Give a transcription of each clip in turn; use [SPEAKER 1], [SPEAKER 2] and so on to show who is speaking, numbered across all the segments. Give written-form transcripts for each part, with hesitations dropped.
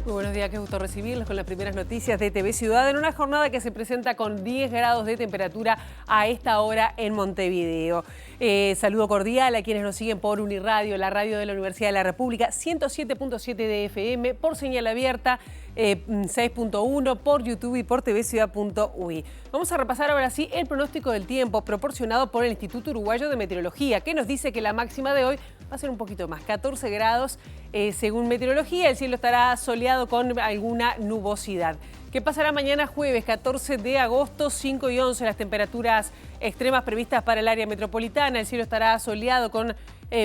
[SPEAKER 1] Muy buenos días, qué gusto recibirlos con las primeras noticias de TV Ciudad en una jornada que se presenta con 10 grados de temperatura a esta hora en Montevideo. Saludo cordial a quienes nos siguen por Uniradio, la radio de la Universidad de la República, 107.7 de FM, por señal abierta, 6.1 por YouTube y por tvciudad.ui. Vamos a repasar ahora sí el pronóstico del tiempo proporcionado por el Instituto Uruguayo de Meteorología, que nos dice que la máxima de hoy va a ser un poquito más, 14 grados según meteorología. El cielo estará soleado con alguna nubosidad. ¿Qué pasará mañana jueves 14 de agosto, 5 y 11, las temperaturas extremas previstas para el área metropolitana? El cielo estará soleado con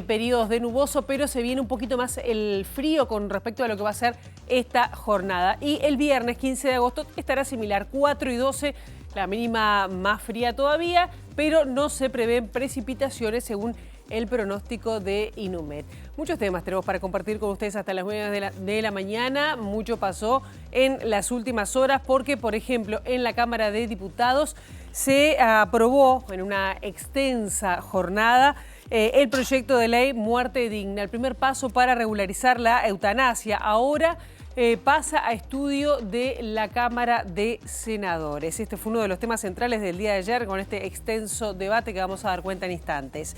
[SPEAKER 1] periodos de nuboso, pero se viene un poquito más el frío con respecto a lo que va a ser esta jornada. Y el viernes 15 de agosto estará similar, 4 y 12, la mínima más fría todavía, pero no se prevén precipitaciones según el pronóstico de Inumet. Muchos temas tenemos para compartir con ustedes hasta las 9 de la mañana. Mucho pasó en las últimas horas porque, por ejemplo, en la Cámara de Diputados se aprobó en una extensa jornada el proyecto de ley Muerte Digna, el primer paso para regularizar la eutanasia. Ahora pasa a estudio de la Cámara de Senadores. Este fue uno de los temas centrales del día de ayer con este extenso debate que vamos a dar cuenta en instantes.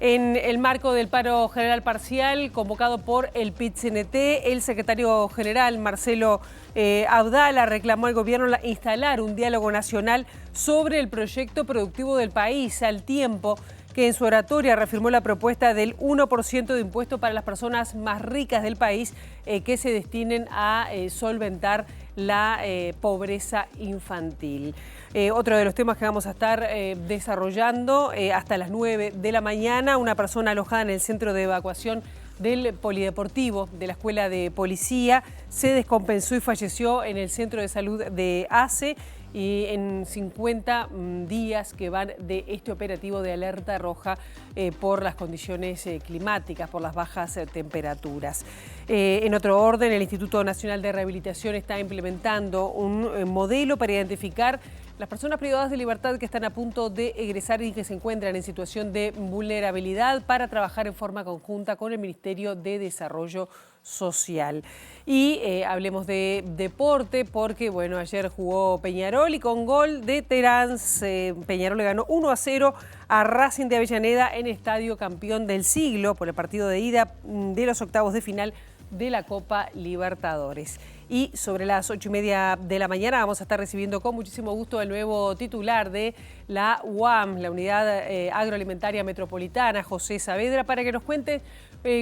[SPEAKER 1] En el marco del paro general parcial convocado por el PIT-CNT, el secretario general Marcelo Abdala reclamó al gobierno instalar un diálogo nacional sobre el proyecto productivo del país, al tiempo que en su oratoria reafirmó la propuesta del 1% de impuesto para las personas más ricas del país que se destinen a solventar la pobreza infantil. Otro de los temas que vamos a estar desarrollando hasta las 9 de la mañana, una persona alojada en el centro de evacuación del Polideportivo de la Escuela de Policía se descompensó y falleció en el Centro de Salud de ACE y en 50 días que van de este operativo de alerta roja por las condiciones climáticas, por las bajas temperaturas. En otro orden, el Instituto Nacional de Rehabilitación está implementando un modelo para identificar las personas privadas de libertad que están a punto de egresar y que se encuentran en situación de vulnerabilidad para trabajar en forma conjunta con el Ministerio de Desarrollo Social. Y hablemos de deporte porque, bueno, ayer jugó Peñarol y con gol de Terán, Peñarol le ganó 1-0 a Racing de Avellaneda en Estadio Campeón del Siglo por el partido de ida de los octavos de final de la Copa Libertadores. Y sobre las 8:30 de la mañana vamos a estar recibiendo con muchísimo gusto el nuevo titular de la UAM, la Unidad Agroalimentaria Metropolitana, José Saavedra, para que nos cuente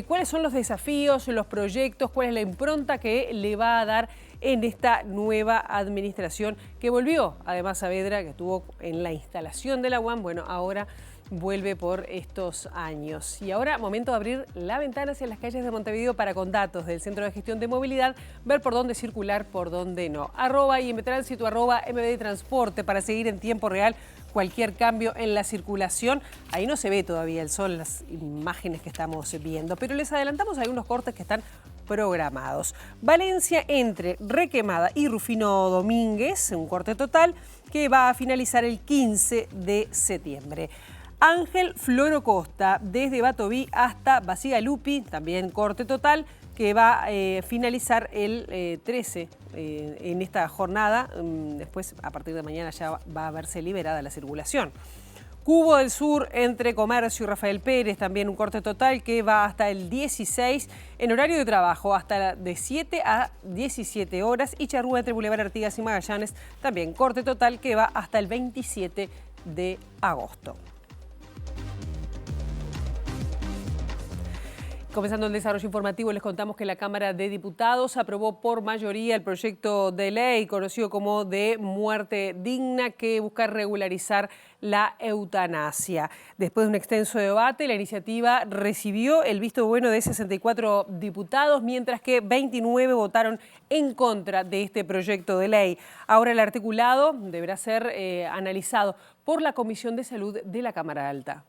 [SPEAKER 1] cuáles son los desafíos, los proyectos, cuál es la impronta que le va a dar en esta nueva administración que volvió. Además, Saavedra, que estuvo en la instalación de la UAM, bueno, ahora vuelve por estos años. Y ahora, momento de abrir la ventana hacia las calles de Montevideo para, con datos del Centro de Gestión de Movilidad, ver por dónde circular, por dónde no. @IMTránsito, @MBDTransporte para seguir en tiempo real cualquier cambio en la circulación. Ahí no se ve todavía el sol, las imágenes que estamos viendo, pero les adelantamos algunos cortes que están programados. Valencia entre Requemada y Rufino Domínguez, un corte total que va a finalizar el 15 de septiembre. Ángel Floro Costa, desde Batoví hasta Basigalupi, también corte total, que va a finalizar el 13 en esta jornada. Después, a partir de mañana, ya va a verse liberada la circulación. Cubo del Sur entre Comercio y Rafael Pérez, también un corte total que va hasta el 16 en horario de trabajo, hasta de 7 a 17 horas. Y Charrúa entre Boulevard Artigas y Magallanes, también corte total que va hasta el 27 de agosto. Comenzando el desarrollo informativo, les contamos que la Cámara de Diputados aprobó por mayoría el proyecto de ley conocido como de Muerte Digna, que busca regularizar la eutanasia. Después de un extenso debate, la iniciativa recibió el visto bueno de 64 diputados, mientras que 29 votaron en contra de este proyecto de ley. Ahora el articulado deberá ser analizado por la Comisión de Salud de la Cámara Alta.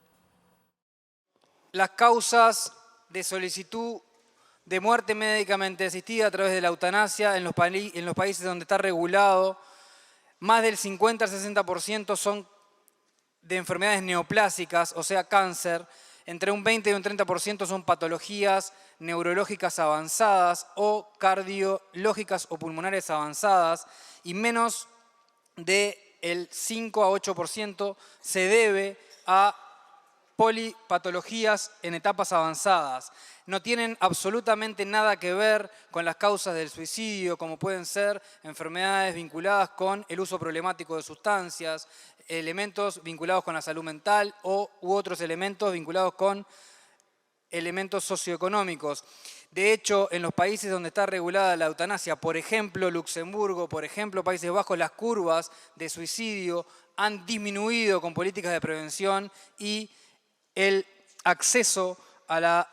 [SPEAKER 2] Las causas de solicitud de muerte médicamente asistida a través de la eutanasia en los países donde está regulado, más del 50 al 60% son de enfermedades neoplásicas, o sea, cáncer, Entre un 20 y un 30% son patologías neurológicas avanzadas o cardiológicas o pulmonares avanzadas, y menos del 5 a 8% se debe a polipatologías en etapas avanzadas. No tienen absolutamente nada que ver con las causas del suicidio, como pueden ser enfermedades vinculadas con el uso problemático de sustancias, elementos vinculados con la salud mental u otros elementos vinculados con elementos socioeconómicos. De hecho, en los países donde está regulada la eutanasia, por ejemplo Luxemburgo, por ejemplo Países Bajos, las curvas de suicidio han disminuido con políticas de prevención y el acceso a la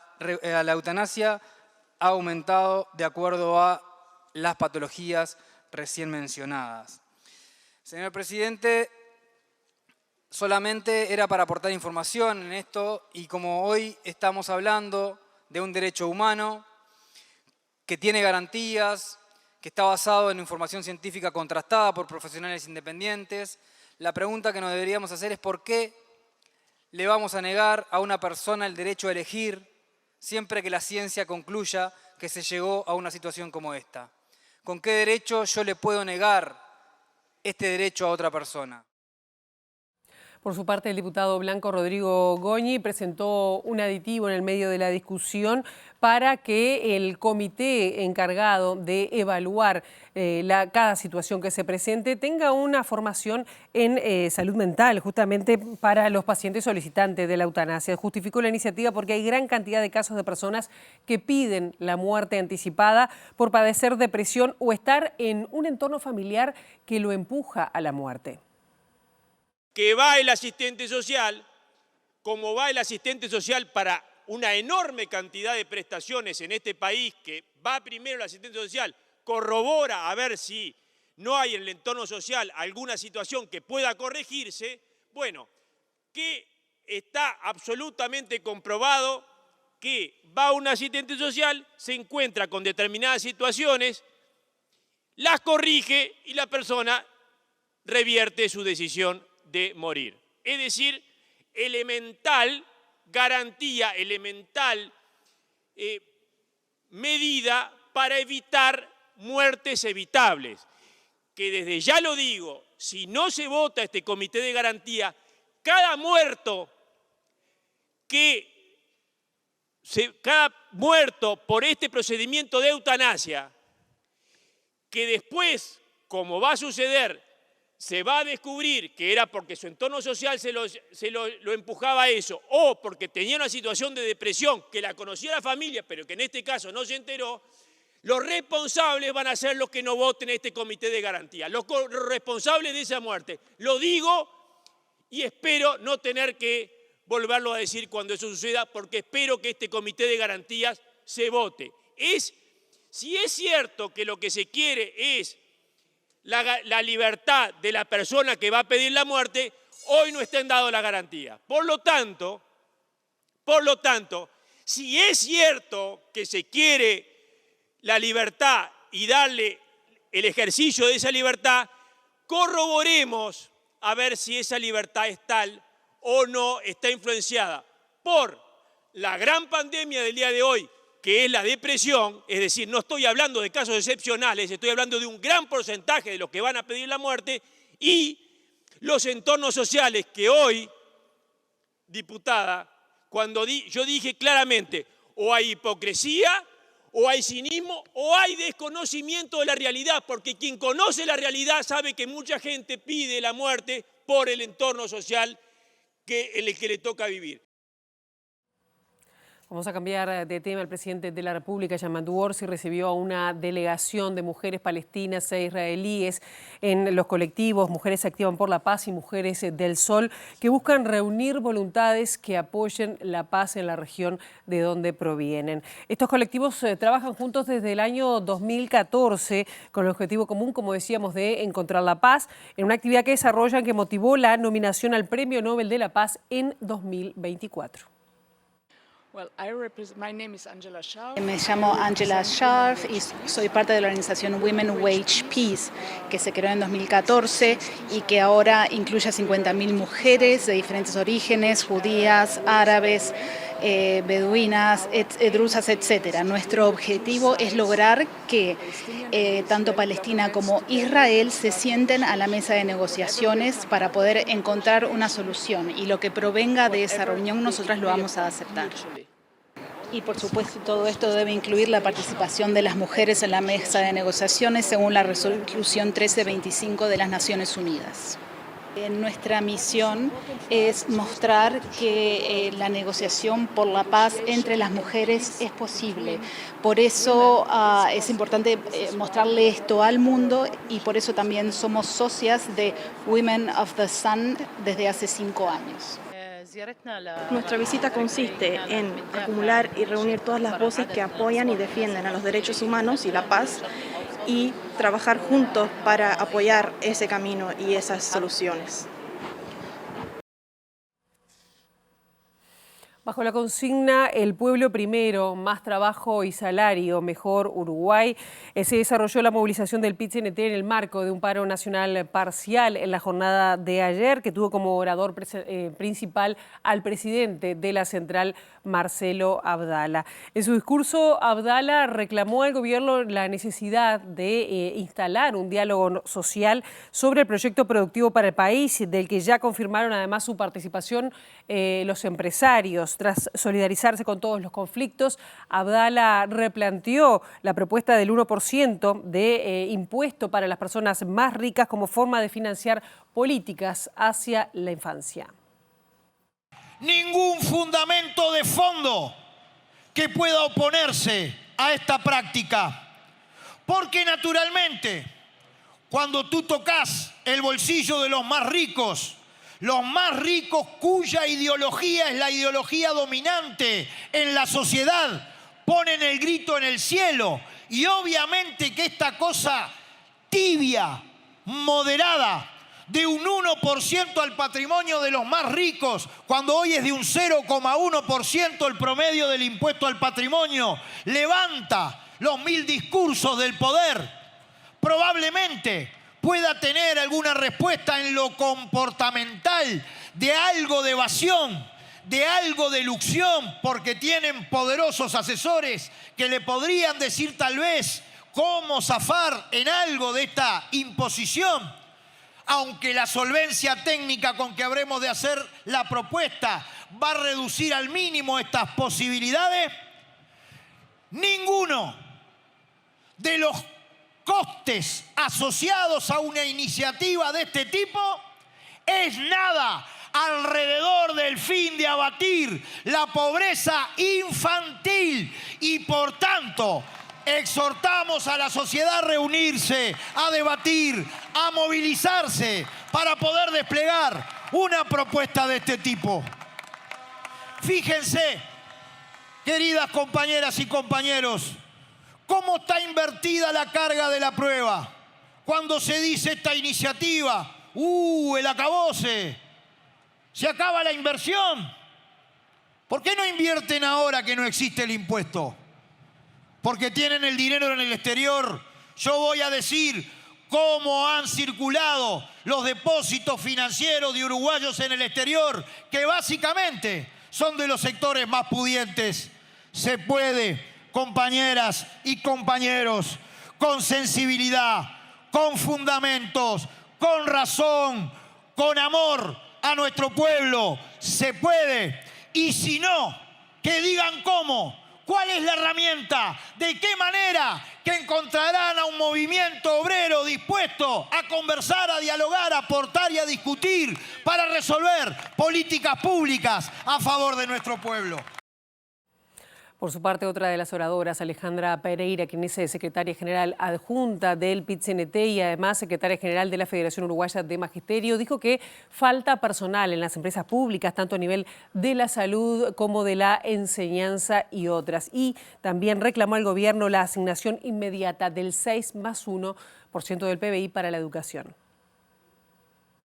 [SPEAKER 2] eutanasia ha aumentado de acuerdo a las patologías recién mencionadas. Señor presidente, solamente era para aportar información en esto, y como hoy estamos hablando de un derecho humano que tiene garantías, que está basado en información científica contrastada por profesionales independientes, la pregunta que nos deberíamos hacer es ¿por qué le vamos a negar a una persona el derecho a elegir siempre que la ciencia concluya que se llegó a una situación como esta? ¿Con qué derecho yo le puedo negar este derecho a otra persona?
[SPEAKER 1] Por su parte, el diputado blanco Rodrigo Goñi presentó un aditivo en el medio de la discusión para que el comité encargado de evaluar cada situación que se presente tenga una formación en salud mental, justamente para los pacientes solicitantes de la eutanasia. Justificó la iniciativa porque hay gran cantidad de casos de personas que piden la muerte anticipada por padecer depresión o estar en un entorno familiar que lo empuja a la muerte.
[SPEAKER 3] Que va el asistente social, como va el asistente social para una enorme cantidad de prestaciones en este país, que va primero el asistente social, corrobora a ver si no hay en el entorno social alguna situación que pueda corregirse, bueno, que está absolutamente comprobado que va un asistente social, se encuentra con determinadas situaciones, las corrige y la persona revierte su decisión de morir. Es decir, elemental garantía, elemental medida para evitar muertes evitables. Que desde ya lo digo, si no se vota este comité de garantía, cada muerto por este procedimiento de eutanasia, que después, como va a suceder, se va a descubrir que era porque su entorno social lo empujaba a eso, o porque tenía una situación de depresión que la conocía la familia, pero que en este caso no se enteró, los responsables van a ser los que no voten este comité de garantía, los responsables de esa muerte. Lo digo y espero no tener que volverlo a decir cuando eso suceda, porque espero que este comité de garantías se vote. Si es cierto que lo que se quiere es la libertad de la persona que va a pedir la muerte, hoy no están dadas las garantías. Por lo tanto, si es cierto que se quiere la libertad y darle el ejercicio de esa libertad, corroboremos a ver si esa libertad es tal o no está influenciada por la gran pandemia del día de hoy, que es la depresión. Es decir, no estoy hablando de casos excepcionales, estoy hablando de un gran porcentaje de los que van a pedir la muerte, y los entornos sociales que hoy, diputada, yo dije claramente, o hay hipocresía, o hay cinismo, o hay desconocimiento de la realidad, porque quien conoce la realidad sabe que mucha gente pide la muerte por el entorno social en el que le toca vivir.
[SPEAKER 1] Vamos a cambiar de tema. El presidente de la República, Yamandu Orsi, recibió a una delegación de mujeres palestinas e israelíes en los colectivos Mujeres Activan por la Paz y Mujeres del Sol, que buscan reunir voluntades que apoyen la paz en la región de donde provienen. Estos colectivos trabajan juntos desde el año 2014 con el objetivo común, como decíamos, de encontrar la paz, en una actividad que desarrollan que motivó la nominación al Premio Nobel de la Paz en 2024.
[SPEAKER 4] Me llamo Angela Scharf y soy parte de la organización Women Wage Peace, que se creó en 2014 y que ahora incluye a 50.000 mujeres de diferentes orígenes, judías, árabes, beduinas, drusas, etc. Nuestro objetivo es lograr que tanto Palestina como Israel se sienten a la mesa de negociaciones para poder encontrar una solución, y lo que provenga de esa reunión nosotras lo vamos a aceptar. Y por supuesto todo esto debe incluir la participación de las mujeres en la mesa de negociaciones según la resolución 1325 de las Naciones Unidas. Nuestra misión es mostrar que la negociación por la paz entre las mujeres es posible. Por eso es importante mostrarle esto al mundo, y por eso también somos socias de Women of the Sun desde hace 5 años.
[SPEAKER 5] Nuestra visita consiste en acumular y reunir todas las voces que apoyan y defienden a los derechos humanos y la paz, y trabajar juntos para apoyar ese camino y esas soluciones.
[SPEAKER 1] Bajo la consigna El pueblo primero, más trabajo y salario, mejor Uruguay, se desarrolló la movilización del PIT-CNT en el marco de un paro nacional parcial en la jornada de ayer, que tuvo como orador principal al presidente de la central, Marcelo Abdala. En su discurso, Abdala reclamó al gobierno la necesidad de instalar un diálogo social sobre el proyecto productivo para el país, del que ya confirmaron además su participación los empresarios. Tras solidarizarse con todos los conflictos, Abdala replanteó la propuesta del 1% de impuesto para las personas más ricas como forma de financiar políticas hacia la infancia.
[SPEAKER 6] Ningún fundamento de fondo que pueda oponerse a esta práctica, porque naturalmente cuando tú tocas el bolsillo de los más ricos cuya ideología es la ideología dominante en la sociedad, ponen el grito en el cielo. Y obviamente que esta cosa tibia, moderada, de un 1% al patrimonio de los más ricos, cuando hoy es de un 0,1% el promedio del impuesto al patrimonio, levanta los 1000 discursos del poder. Probablemente pueda tener alguna respuesta en lo comportamental, de algo de evasión, de algo de elusión, porque tienen poderosos asesores que le podrían decir tal vez cómo zafar en algo de esta imposición. Aunque la solvencia técnica con que habremos de hacer la propuesta va a reducir al mínimo estas posibilidades, ninguno de los costes asociados a una iniciativa de este tipo es nada alrededor del fin de abatir la pobreza infantil, y por tanto exhortamos a la sociedad a reunirse, a debatir, a movilizarse para poder desplegar una propuesta de este tipo. Fíjense, queridas compañeras y compañeros, cómo está invertida la carga de la prueba. Cuando se dice esta iniciativa, el acabose, se acaba la inversión. ¿Por qué no invierten ahora que no existe el impuesto? Porque tienen el dinero en el exterior. Yo voy a decir cómo han circulado los depósitos financieros de uruguayos en el exterior, que básicamente son de los sectores más pudientes. Se puede, compañeras y compañeros, con sensibilidad, con fundamentos, con razón, con amor a nuestro pueblo, se puede. Y si no, que digan cómo. ¿Cuál es la herramienta? ¿De qué manera? Que encontrarán a un movimiento obrero dispuesto a conversar, a dialogar, a aportar y a discutir para resolver políticas públicas a favor de nuestro pueblo.
[SPEAKER 1] Por su parte, otra de las oradoras, Alejandra Pereira, quien es secretaria general adjunta del PIT-CNT y además secretaria general de la Federación Uruguaya de Magisterio, dijo que falta personal en las empresas públicas, tanto a nivel de la salud como de la enseñanza y otras. Y también reclamó al gobierno la asignación inmediata del 6+1% del PBI para la educación.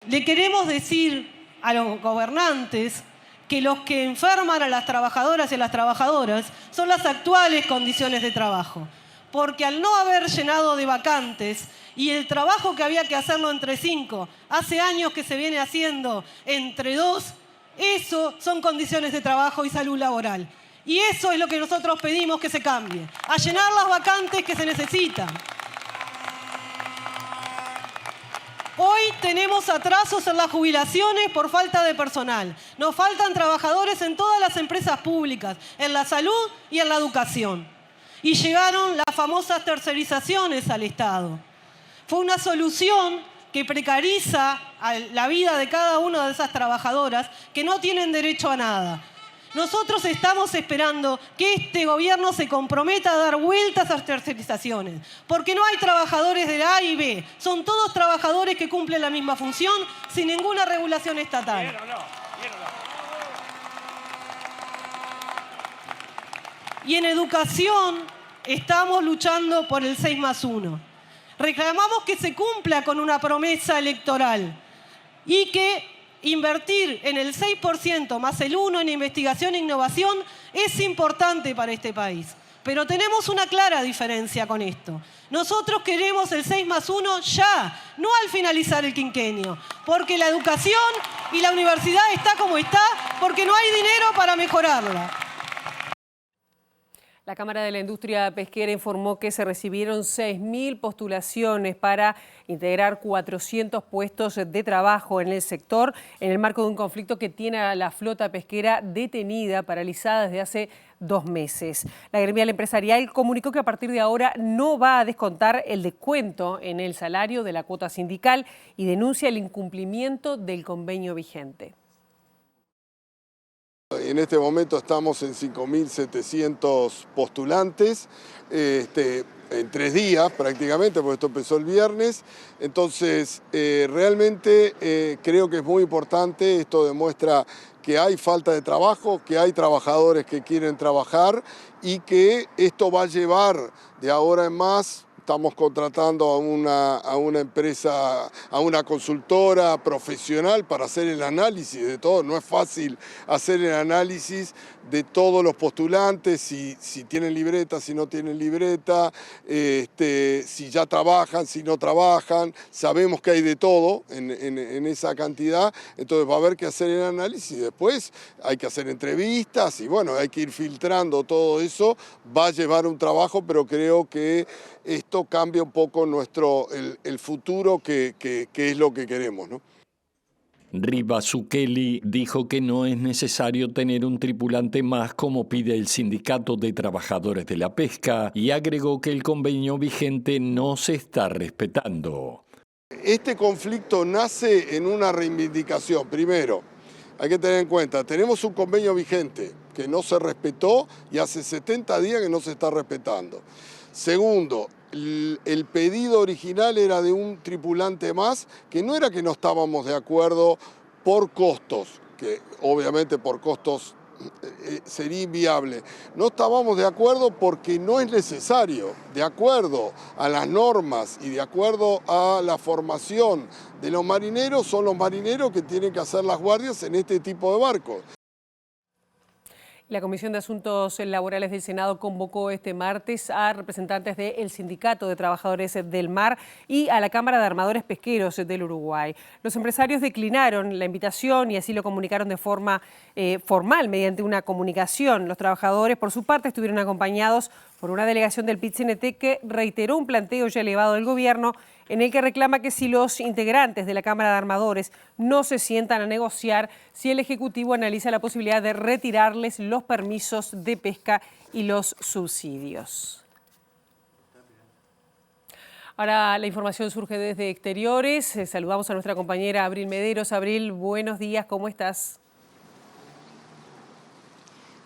[SPEAKER 7] Le queremos decir a los gobernantes que los que enferman a las trabajadoras y a las trabajadoras son las actuales condiciones de trabajo. Porque al no haber llenado de vacantes y el trabajo que había que hacerlo entre 5, hace años que se viene haciendo entre 2, eso son condiciones de trabajo y salud laboral. Y eso es lo que nosotros pedimos que se cambie, a llenar las vacantes que se necesitan. Hoy tenemos atrasos en las jubilaciones por falta de personal. Nos faltan trabajadores en todas las empresas públicas, en la salud y en la educación. Y llegaron las famosas tercerizaciones al Estado. Fue una solución que precariza la vida de cada una de esas trabajadoras que no tienen derecho a nada. Nosotros estamos esperando que este gobierno se comprometa a dar vueltas a las tercerizaciones, porque no hay trabajadores de la A y B, son todos trabajadores que cumplen la misma función sin ninguna regulación estatal. Y en educación estamos luchando por el 6+1. Reclamamos que se cumpla con una promesa electoral y que invertir en el 6% más el 1% en investigación e innovación es importante para este país. Pero tenemos una clara diferencia con esto. Nosotros queremos el 6+1 ya, no al finalizar el quinquenio, porque la educación y la universidad está como está, porque no hay dinero para mejorarla.
[SPEAKER 1] La Cámara de la Industria Pesquera informó que se recibieron 6.000 postulaciones para integrar 400 puestos de trabajo en el sector en el marco de un conflicto que tiene a la flota pesquera detenida, paralizada desde hace 2 meses. La gremial empresarial comunicó que a partir de ahora no va a descontar el descuento en el salario de la cuota sindical y denuncia el incumplimiento del convenio vigente.
[SPEAKER 8] En este momento estamos en 5.700 postulantes, en 3 días prácticamente, porque esto empezó el viernes. Entonces, realmente creo que es muy importante, esto demuestra que hay falta de trabajo, que hay trabajadores que quieren trabajar y que esto va a llevar de ahora en más. Estamos contratando a una empresa, a una consultora profesional para hacer el análisis de todo. No es fácil hacer el análisis de todos los postulantes, si tienen libreta, si no tienen libreta, si ya trabajan, si no trabajan. Sabemos que hay de todo en esa cantidad, entonces va a haber que hacer el análisis. Después hay que hacer entrevistas y bueno, hay que ir filtrando todo eso. Va a llevar un trabajo, pero creo que esto cambia un poco el futuro que es lo que queremos, ¿no?
[SPEAKER 9] Rivasukeli dijo que no es necesario tener un tripulante más como pide el Sindicato de Trabajadores de la Pesca y agregó que el convenio vigente no se está respetando.
[SPEAKER 8] Este conflicto nace en una reivindicación. Primero, hay que tener en cuenta, tenemos un convenio vigente que no se respetó y hace 70 días que no se está respetando. Segundo, el pedido original era de un tripulante más, que no era que no estábamos de acuerdo por costos, que obviamente por costos sería inviable. No estábamos de acuerdo porque no es necesario, de acuerdo a las normas y de acuerdo a la formación de los marineros, son los marineros que tienen que hacer las guardias en este tipo de barcos.
[SPEAKER 1] La Comisión de Asuntos Laborales del Senado convocó este martes a representantes del Sindicato de Trabajadores del Mar y a la Cámara de Armadores Pesqueros del Uruguay. Los empresarios declinaron la invitación y así lo comunicaron de forma formal mediante una comunicación. Los trabajadores, por su parte, estuvieron acompañados por una delegación del PIT-CNT que reiteró un planteo ya elevado del gobierno en el que reclama que si los integrantes de la Cámara de Armadores no se sientan a negociar, si el Ejecutivo analiza la posibilidad de retirarles los permisos de pesca y los subsidios. Ahora la información surge desde exteriores. Saludamos a nuestra compañera Abril Mederos. Abril, buenos días, ¿cómo estás?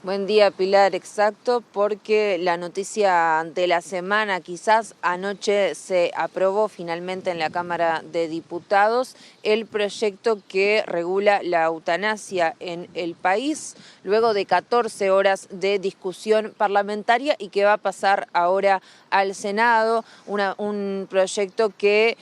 [SPEAKER 10] Buen día, Pilar. Exacto, porque la noticia de la semana, quizás anoche se aprobó finalmente en la Cámara de Diputados el proyecto que regula la eutanasia en el país, luego de 14 horas de discusión parlamentaria y que va a pasar ahora al Senado, un proyecto que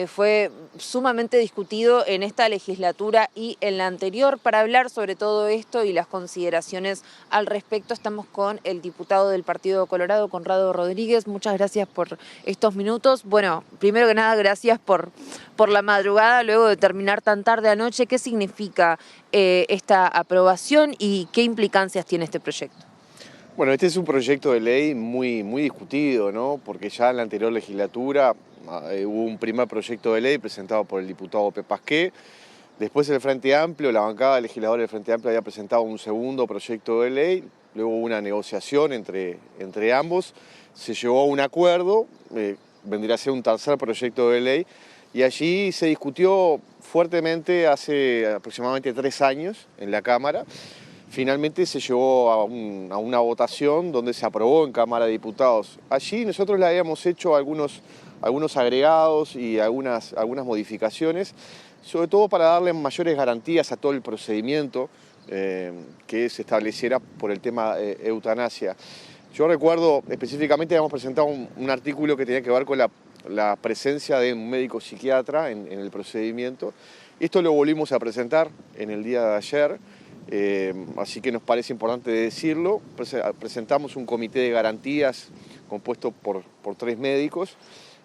[SPEAKER 10] fue sumamente discutido en esta legislatura y en la anterior. Para hablar sobre todo esto y las consideraciones al respecto, estamos con el diputado del Partido Colorado, Conrado Rodríguez. Muchas gracias por estos minutos. Bueno, primero que nada, gracias por la madrugada, luego de terminar tan tarde anoche. ¿Qué significa esta aprobación y qué implicancias tiene este proyecto?
[SPEAKER 11] Bueno, este es un proyecto de ley muy discutido, ¿no? Porque ya en la anterior legislatura hubo un primer proyecto de ley presentado por el diputado Pepasqué. Después el Frente Amplio, la bancada de legisladores del Frente Amplio había presentado un segundo proyecto de ley. Luego hubo una negociación entre ambos. Se llegó a un acuerdo, vendría a ser un tercer proyecto de ley. Y allí se discutió fuertemente hace aproximadamente 3 años en la Cámara. Finalmente se llegó a una votación donde se aprobó en Cámara de Diputados. Allí nosotros le habíamos hecho algunos agregados y algunas modificaciones, sobre todo para darle mayores garantías a todo el procedimiento que se estableciera por el tema eutanasia. Yo recuerdo específicamente habíamos presentado un artículo que tenía que ver con la presencia de un médico psiquiatra en el procedimiento. Esto lo volvimos a presentar en el día de ayer. Así que nos parece importante decirlo. Presentamos un comité de garantías compuesto por 3 médicos,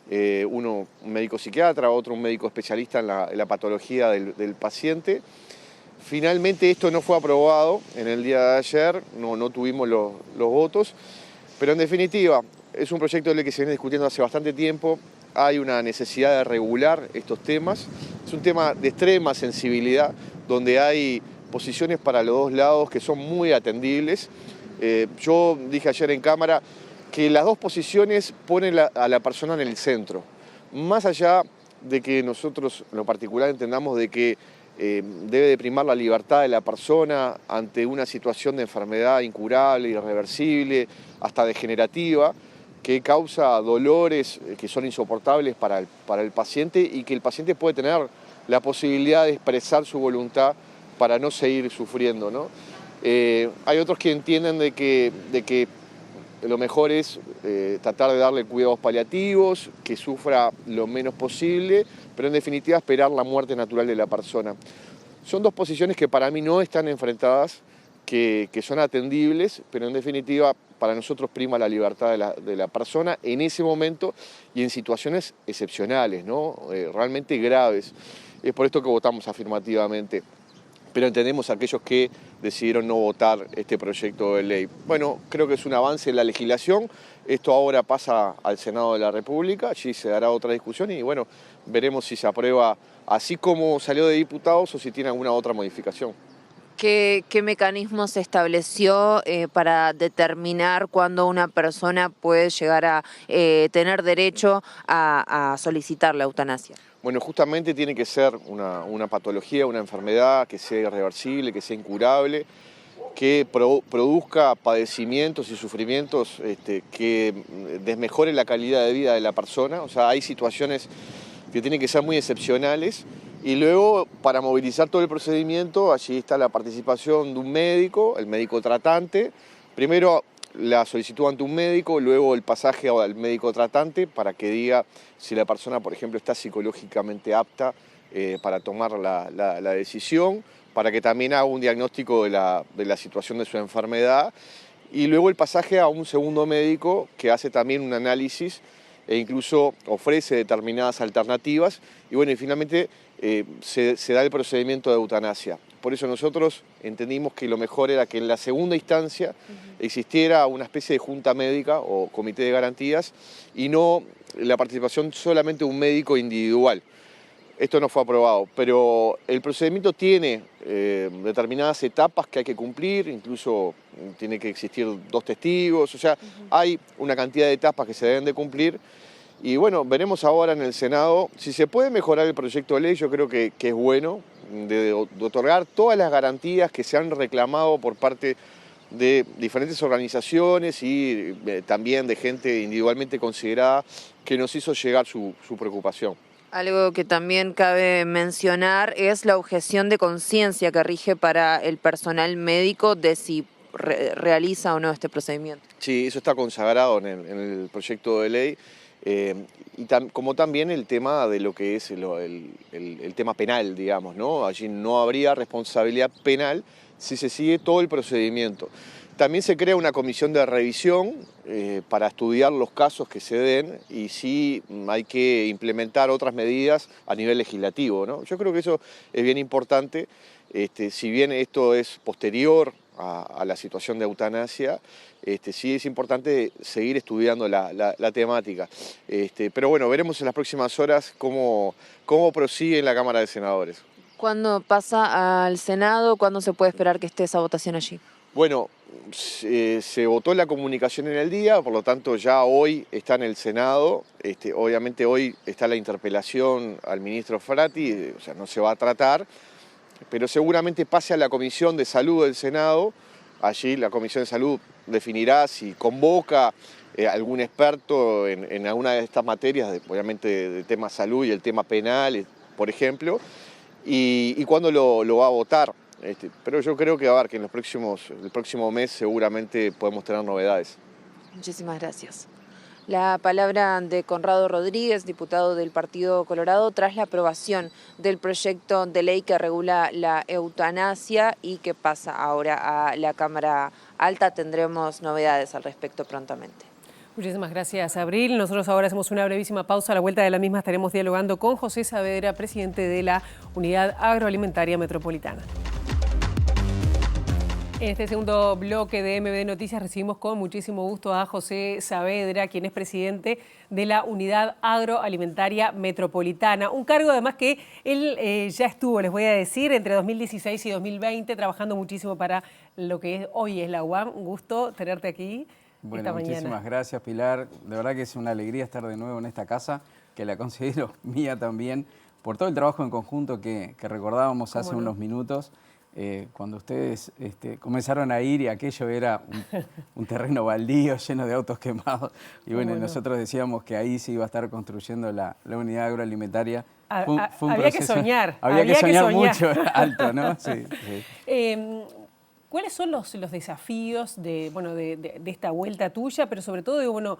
[SPEAKER 11] uno un médico psiquiatra, otro un médico especialista en la patología del paciente. Finalmente esto no fue aprobado en el día de ayer, no tuvimos los votos, pero en definitiva es un proyecto de ley que se viene discutiendo hace bastante tiempo. Hay una necesidad de regular estos temas. Es un tema de extrema sensibilidad donde hay posiciones para los dos lados que son muy atendibles. Yo dije ayer en Cámara que las dos posiciones ponen a la persona en el centro. Más allá de que nosotros en lo particular entendamos de que debe de primar la libertad de la persona ante una situación de enfermedad incurable, irreversible, hasta degenerativa, que causa dolores que son insoportables para el paciente y que el paciente puede tener la posibilidad de expresar su voluntad para no seguir sufriendo, ¿no? Hay otros que entienden de que lo mejor es tratar de darle cuidados paliativos, que sufra lo menos posible, pero en definitiva esperar la muerte natural de la persona. Son dos posiciones que para mí no están enfrentadas, que son atendibles, pero en definitiva para nosotros prima la libertad de la persona en ese momento y en situaciones excepcionales, ¿no? Realmente graves. Es por esto que votamos afirmativamente. Pero entendemos a aquellos que decidieron no votar este proyecto de ley. Bueno, creo que es un avance en la legislación. Esto ahora pasa al Senado de la República, allí se dará otra discusión y bueno, veremos si se aprueba así como salió de diputados o si tiene alguna otra modificación.
[SPEAKER 10] ¿Qué mecanismo se estableció para determinar cuándo una persona puede llegar a tener derecho a solicitar la eutanasia?
[SPEAKER 11] Bueno, justamente tiene que ser una patología, una enfermedad que sea irreversible, que sea incurable, que produzca padecimientos y sufrimientos que desmejoren la calidad de vida de la persona. O sea, hay situaciones que tienen que ser muy excepcionales. Y luego, para movilizar todo el procedimiento, allí está la participación de un médico, el médico tratante. Primero la solicitud ante un médico, luego el pasaje al médico tratante para que diga si la persona, por ejemplo, está psicológicamente apta para tomar la decisión, para que también haga un diagnóstico de la situación de su enfermedad. Y luego el pasaje a un segundo médico que hace también un análisis e incluso ofrece determinadas alternativas. Y bueno, y finalmente se da el procedimiento de eutanasia. Por eso nosotros entendimos que lo mejor era que en la segunda instancia existiera una especie de junta médica o comité de garantías y no la participación solamente de un médico individual. Esto no fue aprobado, pero el procedimiento tiene determinadas etapas que hay que cumplir, incluso tiene que existir 2 testigos, o sea, hay una cantidad de etapas que se deben de cumplir. Y bueno, veremos ahora en el Senado si se puede mejorar el proyecto de ley. Yo creo que es bueno de otorgar todas las garantías que se han reclamado por parte de diferentes organizaciones y también de gente individualmente considerada que nos hizo llegar su preocupación.
[SPEAKER 10] Algo que también cabe mencionar es la objeción de conciencia que rige para el personal médico de si realiza o no este procedimiento.
[SPEAKER 11] Sí, eso está consagrado en el proyecto de ley, como también el tema de lo que es el tema penal, digamos, ¿no? Allí no habría responsabilidad penal si se sigue todo el procedimiento. También se crea una comisión de revisión para estudiar los casos que se den y si hay que implementar otras medidas a nivel legislativo, ¿no? Yo creo que eso es bien importante, si bien esto es posterior a la situación de eutanasia, sí es importante seguir estudiando la temática. Pero bueno, veremos en las próximas horas cómo prosigue en la Cámara de Senadores.
[SPEAKER 10] ¿Cuándo pasa al Senado? ¿Cuándo se puede esperar que esté esa votación allí?
[SPEAKER 11] Bueno, se votó la comunicación en el día, por lo tanto ya hoy está en el Senado. Obviamente hoy está la interpelación al ministro Frati, o sea, no se va a tratar, pero seguramente pase a la Comisión de Salud del Senado. Allí la Comisión de Salud definirá si convoca algún experto en alguna de estas materias, obviamente de tema salud y el tema penal, por ejemplo, y cuándo lo va a votar. Pero yo creo que el próximo mes seguramente podemos tener novedades.
[SPEAKER 10] Muchísimas gracias. La palabra de Conrado Rodríguez, diputado del Partido Colorado, tras la aprobación del proyecto de ley que regula la eutanasia y que pasa ahora a la Cámara Alta. Tendremos novedades al respecto prontamente.
[SPEAKER 1] Muchísimas gracias, Abril. Nosotros ahora hacemos una brevísima pausa. A la vuelta de la misma estaremos dialogando con José Saavedra, presidente de la Unidad Agroalimentaria Metropolitana. En este segundo bloque de MBD Noticias recibimos con muchísimo gusto a José Saavedra, quien es presidente de la Unidad Agroalimentaria Metropolitana. Un cargo además que él ya estuvo, les voy a decir, entre 2016 y 2020, trabajando muchísimo para lo que hoy es la UAM. Un gusto tenerte aquí esta mañana.
[SPEAKER 12] Muchísimas gracias, Pilar. De verdad que es una alegría estar de nuevo en esta casa, que la considero mía también, por todo el trabajo en conjunto que recordábamos hace unos minutos. Cuando ustedes comenzaron a ir y aquello era un terreno baldío lleno de autos quemados y bueno, nosotros decíamos que ahí se iba a estar construyendo la unidad agroalimentaria.
[SPEAKER 1] Había que soñar.
[SPEAKER 12] Había que soñar mucho, alto, ¿no? Sí.
[SPEAKER 1] ¿Cuáles son los desafíos de esta vuelta tuya, pero sobre todo,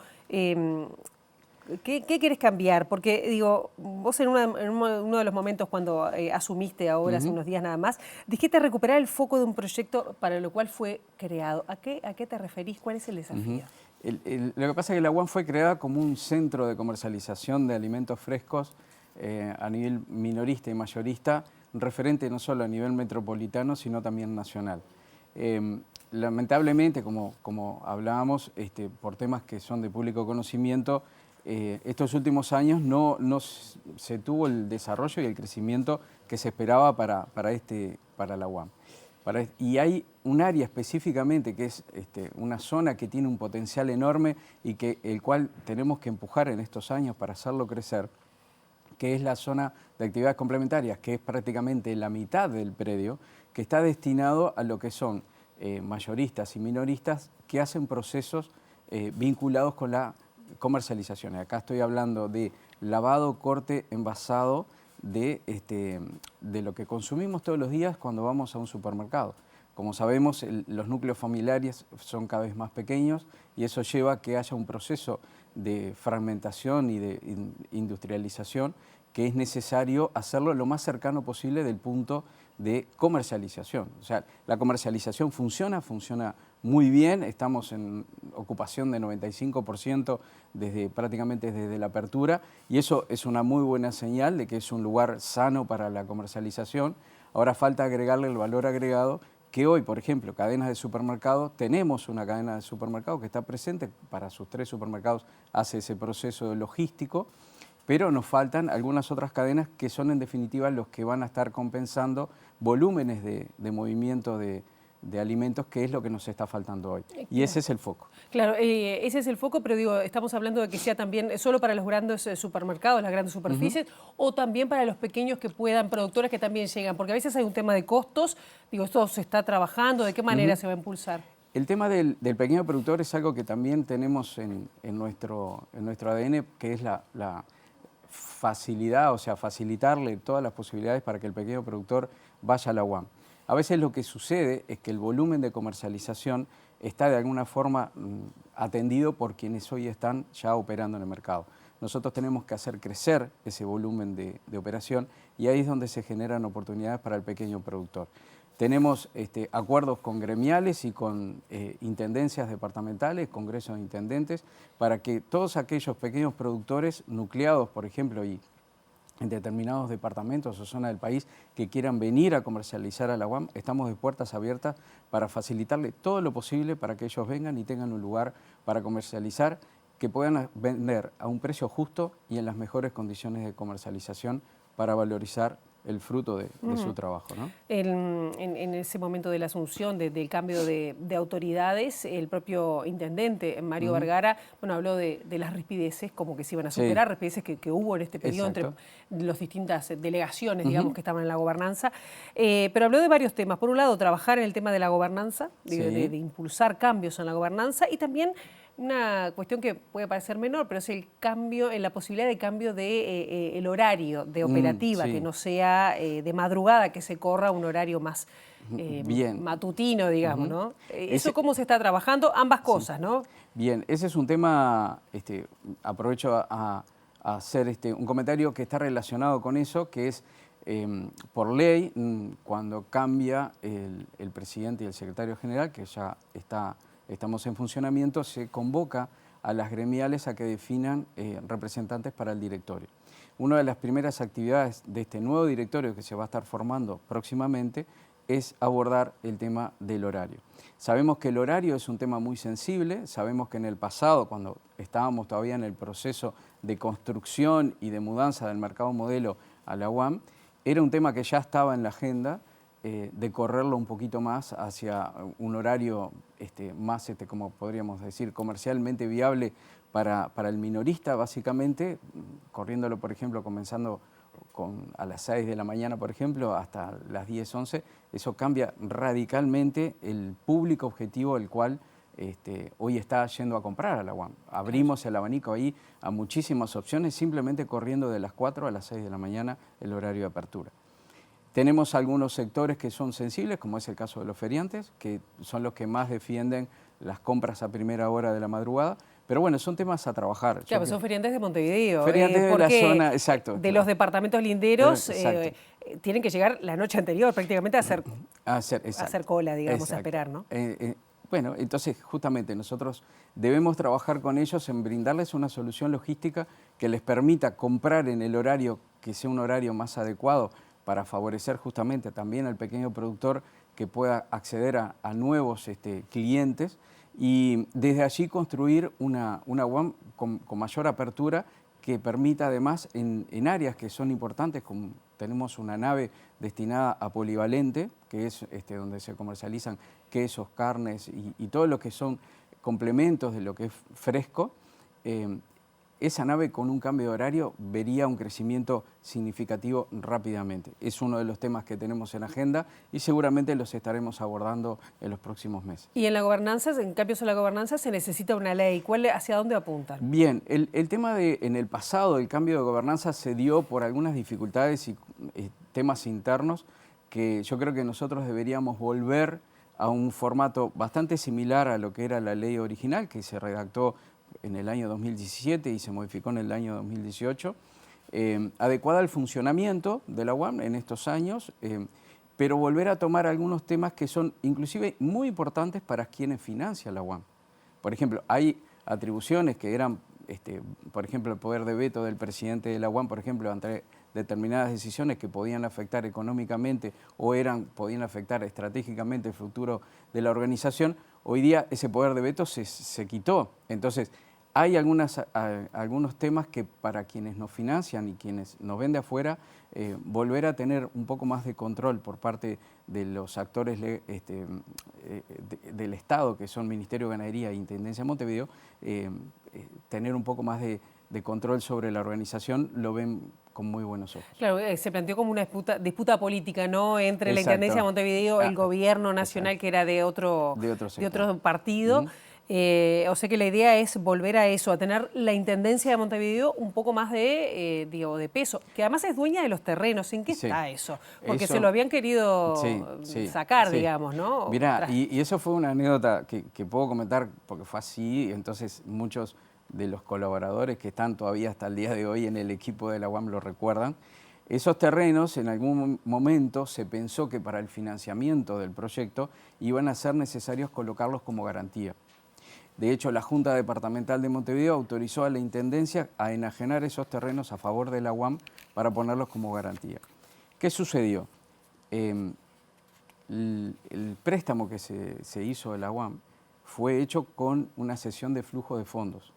[SPEAKER 1] ¿qué querés cambiar? Porque, digo, vos en uno de los momentos cuando asumiste ahora, hace unos días nada más, dijiste recuperar el foco de un proyecto para lo cual fue creado. ¿A qué te referís? ¿Cuál es el desafío?
[SPEAKER 12] Lo que pasa es que la UAM fue creada como un centro de comercialización de alimentos frescos a nivel minorista y mayorista, referente no solo a nivel metropolitano, sino también nacional. Lamentablemente, como hablábamos, por temas que son de público conocimiento, estos últimos años no se tuvo el desarrollo y el crecimiento que se esperaba para la UAM. Y hay un área específicamente que es una zona que tiene un potencial enorme y el cual tenemos que empujar en estos años para hacerlo crecer, que es la zona de actividades complementarias, que es prácticamente la mitad del predio, que está destinado a lo que son mayoristas y minoristas que hacen procesos vinculados con la comercialización. Acá estoy hablando de lavado, corte, envasado de lo que consumimos todos los días cuando vamos a un supermercado. Como sabemos, los núcleos familiares son cada vez más pequeños y eso lleva a que haya un proceso de fragmentación y de industrialización que es necesario hacerlo lo más cercano posible del punto de comercialización. O sea, la comercialización funciona muy bien, estamos en ocupación de 95% prácticamente desde la apertura y eso es una muy buena señal de que es un lugar sano para la comercialización. Ahora falta agregarle el valor agregado que hoy, por ejemplo, cadenas de supermercados, tenemos una cadena de supermercados que está presente, para sus 3 supermercados hace ese proceso logístico, pero nos faltan algunas otras cadenas que son en definitiva los que van a estar compensando volúmenes de movimiento de alimentos, que es lo que nos está faltando hoy. Y ese es el foco.
[SPEAKER 1] Claro, ese es el foco, pero digo, estamos hablando de que sea también solo para los grandes supermercados, las grandes superficies, o también para los pequeños que puedan, productores que también llegan, porque a veces hay un tema de costos, digo, esto se está trabajando, ¿de qué manera se va a impulsar?
[SPEAKER 12] El tema del pequeño productor es algo que también tenemos en nuestro ADN, que es la facilidad, o sea, facilitarle todas las posibilidades para que el pequeño productor vaya a la UAM. A veces lo que sucede es que el volumen de comercialización está de alguna forma atendido por quienes hoy están ya operando en el mercado. Nosotros tenemos que hacer crecer ese volumen de operación y ahí es donde se generan oportunidades para el pequeño productor. Tenemos acuerdos con gremiales y con intendencias departamentales, congresos de intendentes, para que todos aquellos pequeños productores nucleados, por ejemplo, y en determinados departamentos o zonas del país que quieran venir a comercializar a la UAM, estamos de puertas abiertas para facilitarle todo lo posible para que ellos vengan y tengan un lugar para comercializar, que puedan vender a un precio justo y en las mejores condiciones de comercialización para valorizar el fruto de su trabajo, ¿no?
[SPEAKER 1] En ese momento de la asunción, del cambio de autoridades, el propio intendente, Mario Vergara, bueno, habló de las rispideces, como que se iban a superar, rispideces que hubo en este periodo entre las distintas delegaciones, digamos, que estaban en la gobernanza. Pero habló de varios temas. Por un lado, trabajar en el tema de la gobernanza, de impulsar cambios en la gobernanza, y también una cuestión que puede parecer menor, pero es el cambio, la posibilidad de cambio de el horario de operativa, que no sea de madrugada, que se corra un horario más matutino, digamos, ¿no? ¿Eso cómo se está trabajando? Ambas cosas, ¿no?
[SPEAKER 12] Bien, ese es un tema, aprovecho a hacer un comentario que está relacionado con eso, que es por ley, cuando cambia el presidente y el secretario general, que ya estamos en funcionamiento, se convoca a las gremiales a que definan representantes para el directorio. Una de las primeras actividades de este nuevo directorio que se va a estar formando próximamente es abordar el tema del horario. Sabemos que el horario es un tema muy sensible, sabemos que en el pasado, cuando estábamos todavía en el proceso de construcción y de mudanza del mercado modelo a la UAM, era un tema que ya estaba en la agenda, de correrlo un poquito más hacia un horario más, como podríamos decir, comercialmente viable para el minorista, básicamente, corriéndolo, por ejemplo, comenzando a las 6 de la mañana, por ejemplo, hasta las 10, 11, eso cambia radicalmente el público objetivo el cual hoy está yendo a comprar a la UAM. Abrimos el abanico ahí a muchísimas opciones, simplemente corriendo de las 4 a las 6 de la mañana el horario de apertura. Tenemos algunos sectores que son sensibles, como es el caso de los feriantes, que son los que más defienden las compras a primera hora de la madrugada. Pero bueno, son temas a trabajar.
[SPEAKER 1] Claro, son feriantes de Montevideo.
[SPEAKER 12] Feriantes de la zona, exacto.
[SPEAKER 1] De los departamentos linderos tienen que llegar la noche anterior prácticamente a hacer cola, digamos, a esperar, ¿no?
[SPEAKER 12] Bueno, entonces justamente nosotros debemos trabajar con ellos en brindarles una solución logística que les permita comprar en el horario que sea un horario más adecuado para favorecer justamente también al pequeño productor que pueda acceder a nuevos clientes y desde allí construir una UAM con mayor apertura que permita además en áreas que son importantes, como tenemos una nave destinada a polivalente, que es donde se comercializan quesos, carnes y todo lo que son complementos de lo que es fresco, esa nave con un cambio de horario vería un crecimiento significativo rápidamente. Es uno de los temas que tenemos en agenda y seguramente los estaremos abordando en los próximos meses.
[SPEAKER 1] Y en la gobernanza, en cambios en la gobernanza, se necesita una ley. ¿Hacia dónde apuntan?
[SPEAKER 12] Bien, el tema en el pasado, el cambio de gobernanza se dio por algunas dificultades y temas internos que yo creo que nosotros deberíamos volver a un formato bastante similar a lo que era la ley original, que se redactó en el año 2017 y se modificó en el año 2018, adecuada al funcionamiento de la UAM en estos años, pero volver a tomar algunos temas que son inclusive muy importantes para quienes financian la UAM. Por ejemplo, hay atribuciones que eran, por ejemplo, el poder de veto del presidente de la UAM, por ejemplo, ante determinadas decisiones que podían afectar económicamente o podían afectar estratégicamente el futuro de la organización. Hoy día ese poder de veto se quitó. Entonces, hay algunos temas que para quienes nos financian y quienes nos ven de afuera, volver a tener un poco más de control por parte de los actores del Estado, que son Ministerio de Ganadería e Intendencia de Montevideo, tener un poco más de de control sobre la organización lo ven con muy buenos ojos.
[SPEAKER 1] Claro, se planteó como una disputa política, ¿no? Entre la
[SPEAKER 12] Exacto.
[SPEAKER 1] Intendencia de Montevideo, el gobierno nacional,
[SPEAKER 12] exacto.
[SPEAKER 1] que era de otro partido. O sea que la idea es volver a eso, a tener la Intendencia de Montevideo un poco más de peso, que además es dueña de los terrenos. ¿En qué está eso? Porque se lo habían querido sacar, digamos, ¿no?
[SPEAKER 12] Mirá, y eso fue una anécdota que puedo comentar porque fue así, entonces muchos de los colaboradores que están todavía hasta el día de hoy en el equipo de la UAM lo recuerdan. Esos terrenos en algún momento se pensó que para el financiamiento del proyecto iban a ser necesarios colocarlos como garantía. De hecho, la Junta Departamental de Montevideo autorizó a la Intendencia a enajenar esos terrenos a favor de la UAM para ponerlos como garantía. ¿Qué sucedió? El préstamo que se hizo de la UAM fue hecho con una cesión de flujo de fondos.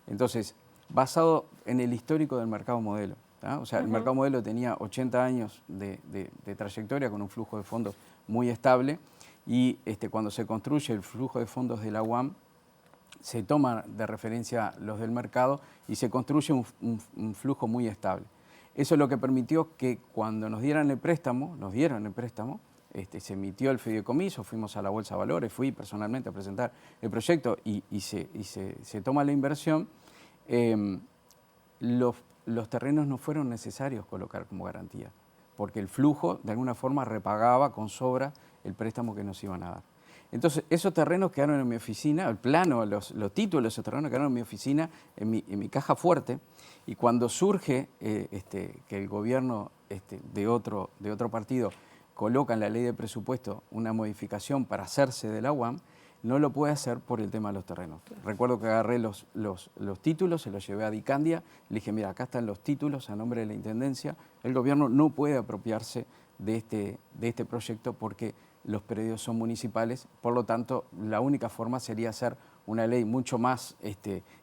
[SPEAKER 12] Entonces, basado en el histórico del mercado modelo. O sea, el mercado modelo tenía 80 años de trayectoria con un flujo de fondos muy estable y cuando se construye el flujo de fondos de la UAM, se toman de referencia los del mercado y se construye un flujo muy estable. Eso es lo que permitió que cuando nos dieron el préstamo, se emitió el fideicomiso, fuimos a la Bolsa de Valores, fui personalmente a presentar el proyecto y se toma la inversión. Los terrenos no fueron necesarios colocar como garantía, porque el flujo de alguna forma repagaba con sobra el préstamo que nos iban a dar. Entonces, esos terrenos quedaron en mi oficina, el plano, los títulos de esos terrenos quedaron en mi oficina, en mi caja fuerte, y cuando surge que el gobierno de otro partido coloca en la ley de presupuesto una modificación para hacerse de la UAM, no lo puede hacer por el tema de los terrenos. Recuerdo que agarré los títulos, se los llevé a Dicandia, le dije, mira, acá están los títulos a nombre de la Intendencia, el gobierno no puede apropiarse de este proyecto porque los predios son municipales, por lo tanto, la única forma sería hacer una ley mucho más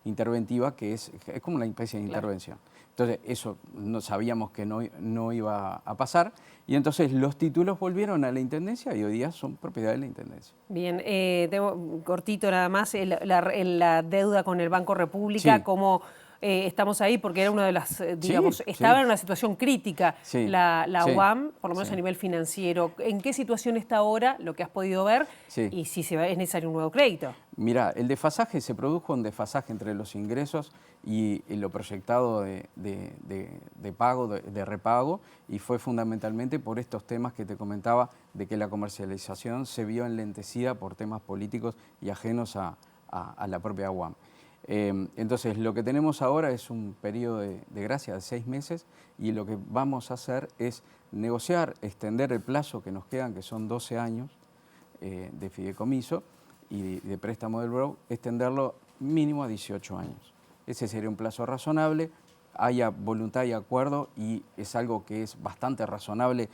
[SPEAKER 12] interventiva, que es como una especie de intervención. Entonces, eso no sabíamos que no iba a pasar, y entonces los títulos volvieron a la Intendencia y hoy día son propiedad de la Intendencia.
[SPEAKER 1] Bien, tengo cortito nada más, la deuda con el Banco República, cómo estamos ahí, porque era una de las, digamos, estaba en una situación crítica la UAM, por lo menos a nivel financiero. ¿En qué situación está ahora, lo que has podido ver, y si es necesario un nuevo crédito?
[SPEAKER 12] Mira, el desfasaje, se produjo un desfasaje entre los ingresos y lo proyectado de pago, de repago, y fue fundamentalmente por estos temas que te comentaba, de que la comercialización se vio enlentecida por temas políticos y ajenos a la propia UAM. Entonces, lo que tenemos ahora es un periodo de gracia de 6 meses y lo que vamos a hacer es negociar, extender el plazo que nos quedan, que son 12 años de fideicomiso y de préstamo del BRO, extenderlo mínimo a 18 años. Ese sería un plazo razonable, haya voluntad y acuerdo, y es algo que es bastante razonable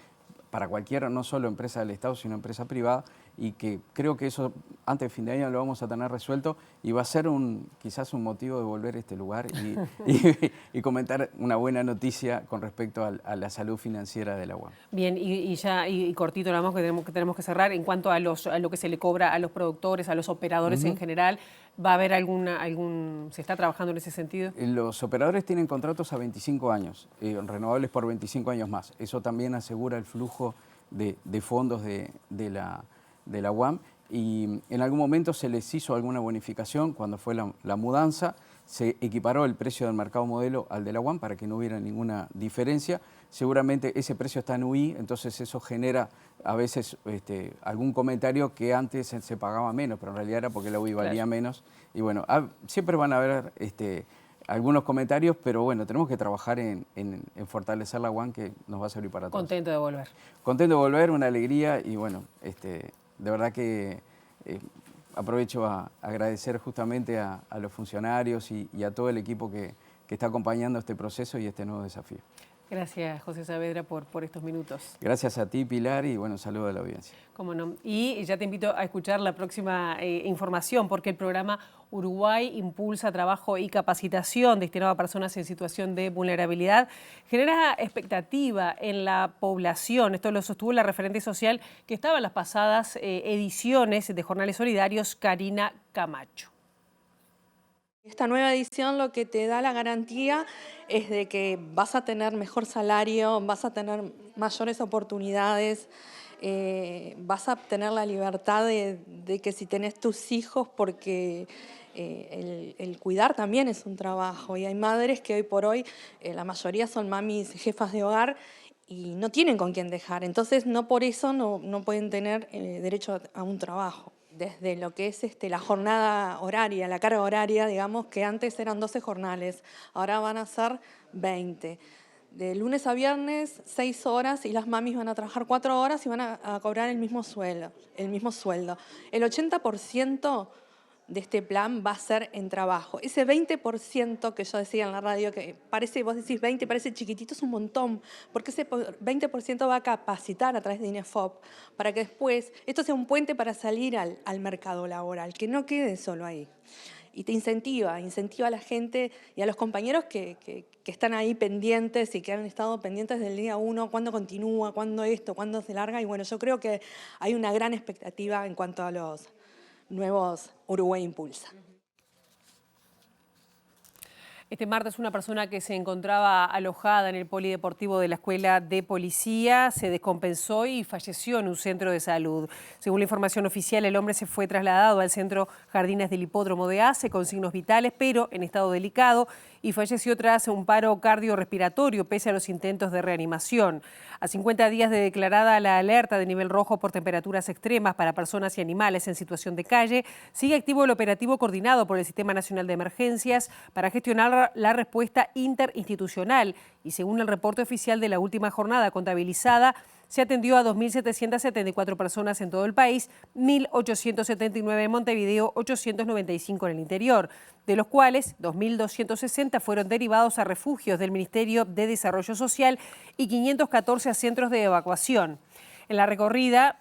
[SPEAKER 12] para cualquiera, no solo empresa del Estado, sino empresa privada, y que creo que eso antes de fin de año lo vamos a tener resuelto y va a ser quizás un motivo de volver a este lugar y comentar una buena noticia con respecto a la salud financiera de la UAM.
[SPEAKER 1] Bien, y cortito nada más que tenemos que cerrar, en cuanto a lo que se le cobra a los productores, a los operadores en general, ¿va a haber se está trabajando en ese sentido?
[SPEAKER 12] Los operadores tienen contratos a 25 años, renovables por 25 años más. Eso también asegura el flujo de fondos de la UAM, y en algún momento se les hizo alguna bonificación cuando fue la mudanza, se equiparó el precio del mercado modelo al de la UAM para que no hubiera ninguna diferencia. Seguramente ese precio está en UI, entonces eso genera a veces algún comentario que antes se pagaba menos, pero en realidad era porque la UI valía menos. Y bueno, siempre van a haber algunos comentarios, pero bueno, tenemos que trabajar en fortalecer la UAM, que nos va a servir para todos.
[SPEAKER 1] Contento de volver.
[SPEAKER 12] Contento de volver, una alegría, y bueno, de verdad que aprovecho a agradecer justamente a los funcionarios y a todo el equipo que está acompañando este proceso y este nuevo desafío.
[SPEAKER 1] Gracias, José Saavedra, por estos minutos.
[SPEAKER 12] Gracias a ti, Pilar, y bueno, saludo a la audiencia.
[SPEAKER 1] Cómo no. Y ya te invito a escuchar la próxima información, porque el programa Uruguay Impulsa Trabajo y Capacitación destinado a personas en situación de vulnerabilidad genera expectativa en la población. Esto lo sostuvo la referente social que estaba en las pasadas ediciones de Jornales Solidarios, Karina Camacho.
[SPEAKER 5] Esta nueva edición lo que te da la garantía es de que vas a tener mejor salario, vas a tener mayores oportunidades, vas a tener la libertad de que si tenés tus hijos, porque el cuidar también es un trabajo, y hay madres que hoy por hoy, la mayoría son mamis, jefas de hogar, y no tienen con quién dejar, entonces no por eso no pueden tener derecho a un trabajo. Desde lo que es la jornada horaria, la carga horaria, digamos, que antes eran 12 jornales, ahora van a ser 20. De lunes a viernes, 6 horas, y las mamis van a trabajar 4 horas y van a cobrar el mismo sueldo. El 80% de este plan va a ser en trabajo. Ese 20% que yo decía en la radio, que parece, vos decís 20, parece chiquitito, es un montón, porque ese 20% va a capacitar a través de INEFOP para que después esto sea un puente para salir al mercado laboral, que no quede solo ahí. Y te incentiva a la gente y a los compañeros que están ahí pendientes y que han estado pendientes del día 1, cuándo continúa, cuándo esto, cuándo se larga. Y bueno, yo creo que hay una gran expectativa en cuanto a los nuevos Uruguay Impulsa.
[SPEAKER 1] Este martes una persona que se encontraba alojada en el polideportivo de la Escuela de Policía se descompensó y falleció en un centro de salud. Según la información oficial, el hombre se fue trasladado al centro Jardines del Hipódromo de Ace con signos vitales, pero en estado delicado, y falleció tras un paro cardiorrespiratorio pese a los intentos de reanimación. A 50 días de declarada la alerta de nivel rojo por temperaturas extremas para personas y animales en situación de calle, sigue activo el operativo coordinado por el Sistema Nacional de Emergencias para gestionar la respuesta interinstitucional, y según el reporte oficial de la última jornada contabilizada, se atendió a 2.774 personas en todo el país, 1.879 en Montevideo, 895 en el interior, de los cuales 2.260 fueron derivados a refugios del Ministerio de Desarrollo Social y 514 a centros de evacuación. En la recorrida,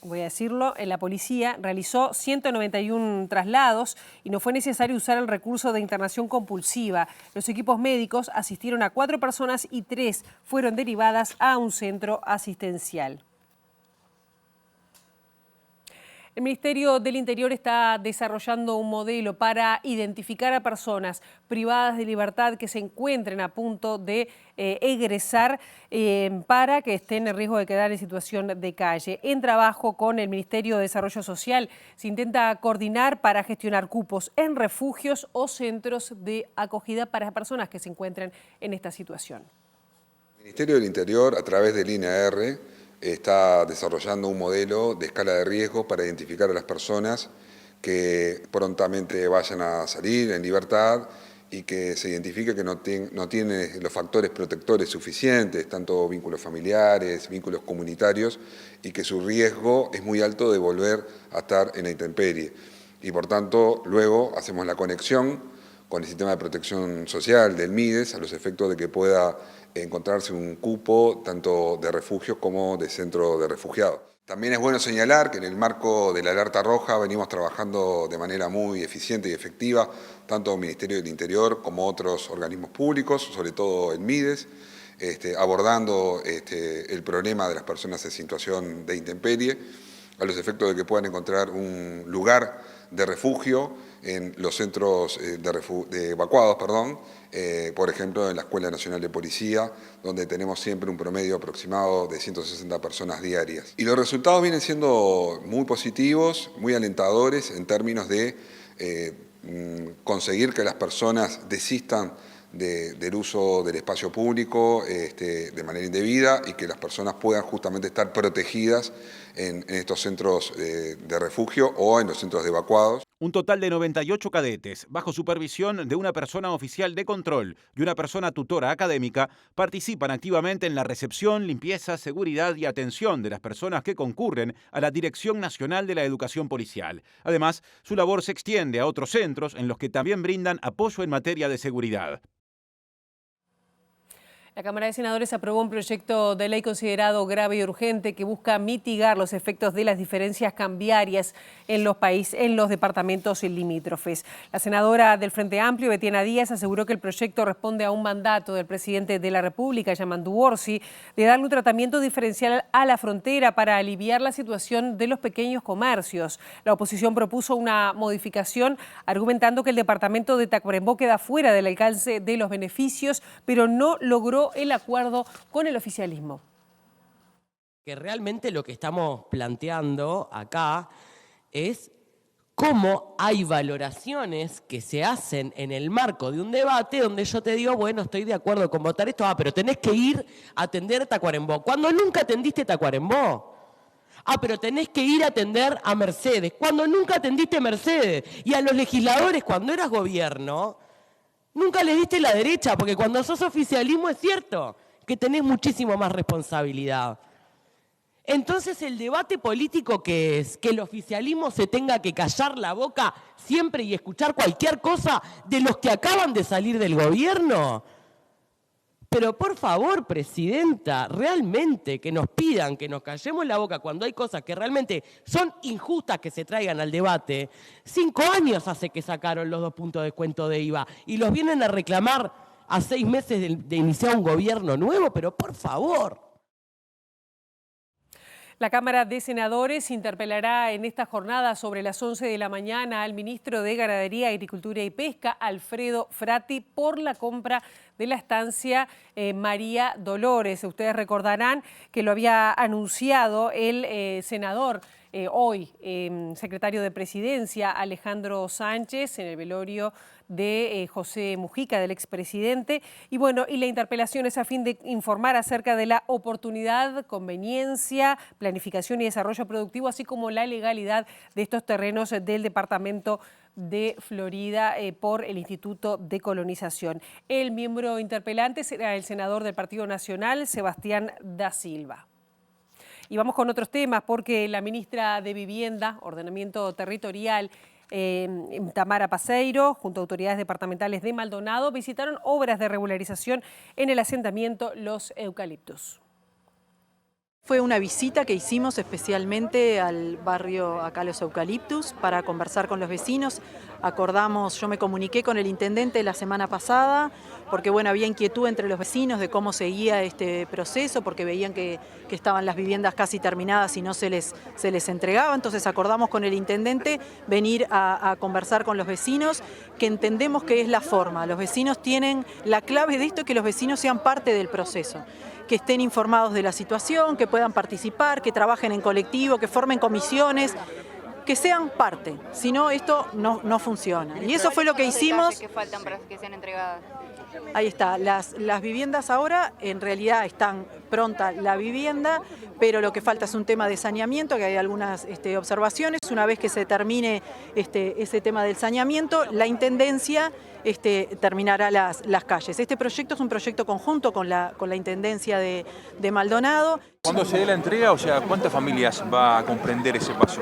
[SPEAKER 1] la policía realizó 191 traslados y no fue necesario usar el recurso de internación compulsiva. Los equipos médicos asistieron a 4 personas y 3 fueron derivadas a un centro asistencial. El Ministerio del Interior está desarrollando un modelo para identificar a personas privadas de libertad que se encuentren a punto de egresar para que estén en riesgo de quedar en situación de calle. En trabajo con el Ministerio de Desarrollo Social se intenta coordinar para gestionar cupos en refugios o centros de acogida para personas que se encuentren en esta situación.
[SPEAKER 13] El Ministerio del Interior, a través del INAR, está desarrollando un modelo de escala de riesgo para identificar a las personas que prontamente vayan a salir en libertad y que se identifique que no tiene los factores protectores suficientes, tanto vínculos familiares, vínculos comunitarios, y que su riesgo es muy alto de volver a estar en la intemperie. Y por tanto, luego hacemos la conexión con el sistema de protección social del MIDES a los efectos de que pueda encontrarse un cupo tanto de refugio como de centro de refugiados. También es bueno señalar que en el marco de la alerta roja venimos trabajando de manera muy eficiente y efectiva, tanto el Ministerio del Interior como otros organismos públicos, sobre todo el MIDES, abordando el problema de las personas en situación de intemperie, a los efectos de que puedan encontrar un lugar de refugio en los centros de evacuados, por ejemplo, en la Escuela Nacional de Policía, donde tenemos siempre un promedio aproximado de 160 personas diarias. Y los resultados vienen siendo muy positivos, muy alentadores en términos de conseguir que las personas desistan del uso del espacio público de manera indebida y que las personas puedan justamente estar protegidas en estos centros de refugio o en los centros de evacuados.
[SPEAKER 14] Un total de 98 cadetes, bajo supervisión de una persona oficial de control y una persona tutora académica, participan activamente en la recepción, limpieza, seguridad y atención de las personas que concurren a la Dirección Nacional de la Educación Policial. Además, su labor se extiende a otros centros en los que también brindan apoyo en materia de seguridad.
[SPEAKER 1] La Cámara de Senadores aprobó un proyecto de ley considerado grave y urgente que busca mitigar los efectos de las diferencias cambiarias en los departamentos limítrofes. La senadora del Frente Amplio, Betiana Díaz, aseguró que el proyecto responde a un mandato del presidente de la República, Yamandu Orsi, de darle un tratamiento diferencial a la frontera para aliviar la situación de los pequeños comercios. La oposición propuso una modificación argumentando que el departamento de Tacuarembó queda fuera del alcance de los beneficios, pero no logró el acuerdo con el oficialismo.
[SPEAKER 15] Que realmente lo que estamos planteando acá es cómo hay valoraciones que se hacen en el marco de un debate donde yo te digo, bueno, estoy de acuerdo con votar esto, pero tenés que ir a atender Tacuarembó. Cuando nunca atendiste Tacuarembó. Pero tenés que ir a atender a Mercedes. Cuando nunca atendiste Mercedes. Y a los legisladores, cuando eras gobierno, nunca les diste la derecha, porque cuando sos oficialismo es cierto que tenés muchísimo más responsabilidad. Entonces el debate político que es que el oficialismo se tenga que callar la boca siempre y escuchar cualquier cosa de los que acaban de salir del gobierno. Pero por favor, presidenta, realmente que nos pidan que nos callemos la boca cuando hay cosas que realmente son injustas que se traigan al debate. 5 años hace que sacaron los 2 puntos de descuento de IVA y los vienen a reclamar a 6 meses de iniciar un gobierno nuevo, pero por favor.
[SPEAKER 1] La Cámara de Senadores interpelará en esta jornada sobre las 11 de la mañana al ministro de Ganadería, Agricultura y Pesca, Alfredo Frati, por la compra de la estancia María Dolores. Ustedes recordarán que lo había anunciado el senador hoy, secretario de Presidencia, Alejandro Sánchez, en el velorio de José Mujica, del expresidente. Y bueno, y la interpelación es a fin de informar acerca de la oportunidad, conveniencia, planificación y desarrollo productivo, así como la legalidad de estos terrenos del departamento de Florida por el Instituto de Colonización. El miembro interpelante será el senador del Partido Nacional, Sebastián da Silva. Y vamos con otros temas, porque la ministra de Vivienda, Ordenamiento Territorial, Tamara Paseiro, junto a autoridades departamentales de Maldonado, visitaron obras de regularización en el asentamiento Los Eucaliptus.
[SPEAKER 16] Fue una visita que hicimos especialmente al barrio acá Los Eucaliptus para conversar con los vecinos. Acordamos, yo me comuniqué con el intendente la semana pasada porque bueno, había inquietud entre los vecinos de cómo seguía este proceso, porque veían que estaban las viviendas casi terminadas y no se les entregaba. Entonces acordamos con el intendente venir a conversar con los vecinos, que entendemos que es la forma. Los vecinos tienen la clave de esto, que los vecinos sean parte del proceso, que estén informados de la situación, que puedan participar, que trabajen en colectivo, que formen comisiones, que sean parte, si no esto no funciona. Y eso fue lo que hicimos.
[SPEAKER 17] ¿Qué faltan para que sean entregadas?
[SPEAKER 16] Ahí está, las viviendas ahora en realidad están pronta la vivienda, pero lo que falta es un tema de saneamiento, que hay algunas observaciones. Una vez que se termine ese tema del saneamiento, la Intendencia terminará las calles. Este proyecto es un proyecto conjunto con la Intendencia de Maldonado.
[SPEAKER 18] Cuando se dé la entrega, o sea, ¿cuántas familias va a comprender ese paso?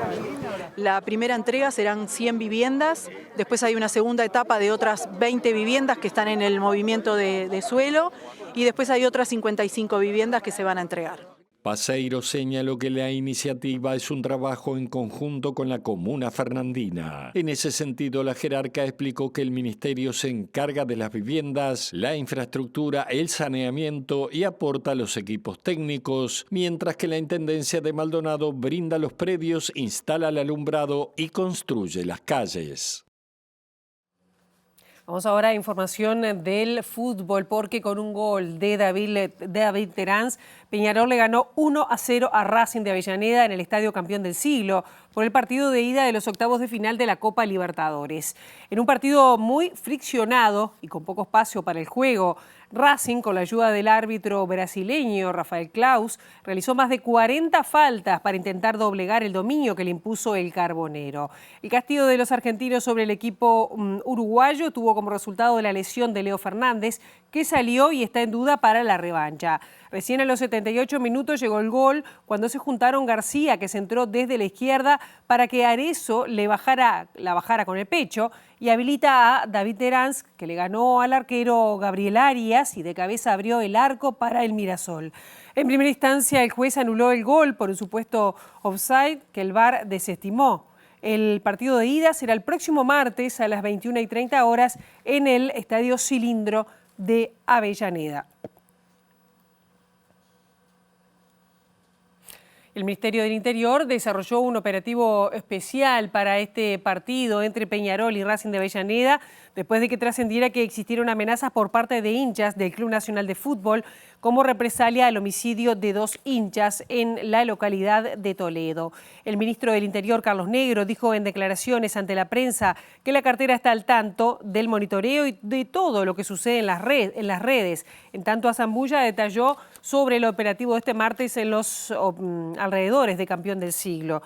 [SPEAKER 16] La primera entrega serán 100 viviendas, después hay una segunda etapa de otras 20 viviendas que están en el movimiento de suelo y después hay otras 55 viviendas que se van a entregar.
[SPEAKER 9] Paseiro señaló que la iniciativa es un trabajo en conjunto con la comuna fernandina. En ese sentido, la jerarca explicó que el ministerio se encarga de las viviendas, la infraestructura, el saneamiento y aporta los equipos técnicos, mientras que la Intendencia de Maldonado brinda los predios, instala el alumbrado y construye las calles.
[SPEAKER 1] Vamos ahora a información del fútbol, porque con un gol de David Terán, Peñarol le ganó 1-0 a Racing de Avellaneda en el Estadio Campeón del Siglo por el partido de ida de los octavos de final de la Copa Libertadores. En un partido muy friccionado y con poco espacio para el juego, Racing, con la ayuda del árbitro brasileño Rafael Claus, realizó más de 40 faltas para intentar doblegar el dominio que le impuso el Carbonero. El castigo de los argentinos sobre el equipo uruguayo tuvo como resultado la lesión de Leo Fernández, que salió y está en duda para la revancha. Recién a los 78 minutos llegó el gol cuando se juntaron García, que centró desde la izquierda para que Arezzo la bajara con el pecho, y habilita a David Terán, que le ganó al arquero Gabriel Arias y de cabeza abrió el arco para el Mirasol. En primera instancia, el juez anuló el gol por un supuesto offside que el VAR desestimó. El partido de ida será el próximo martes a las 21:30 horas en el Estadio Cilindro de Avellaneda. El Ministerio del Interior desarrolló un operativo especial para este partido entre Peñarol y Racing de Avellaneda, después de que trascendiera que existieron amenazas por parte de hinchas del Club Nacional de Fútbol como represalia al homicidio de 2 hinchas en la localidad de Toledo. El ministro del Interior, Carlos Negro, dijo en declaraciones ante la prensa que la cartera está al tanto del monitoreo y de todo lo que sucede en las redes. En tanto, Azambulla detalló sobre el operativo de este martes en los alrededores de Campeón del Siglo.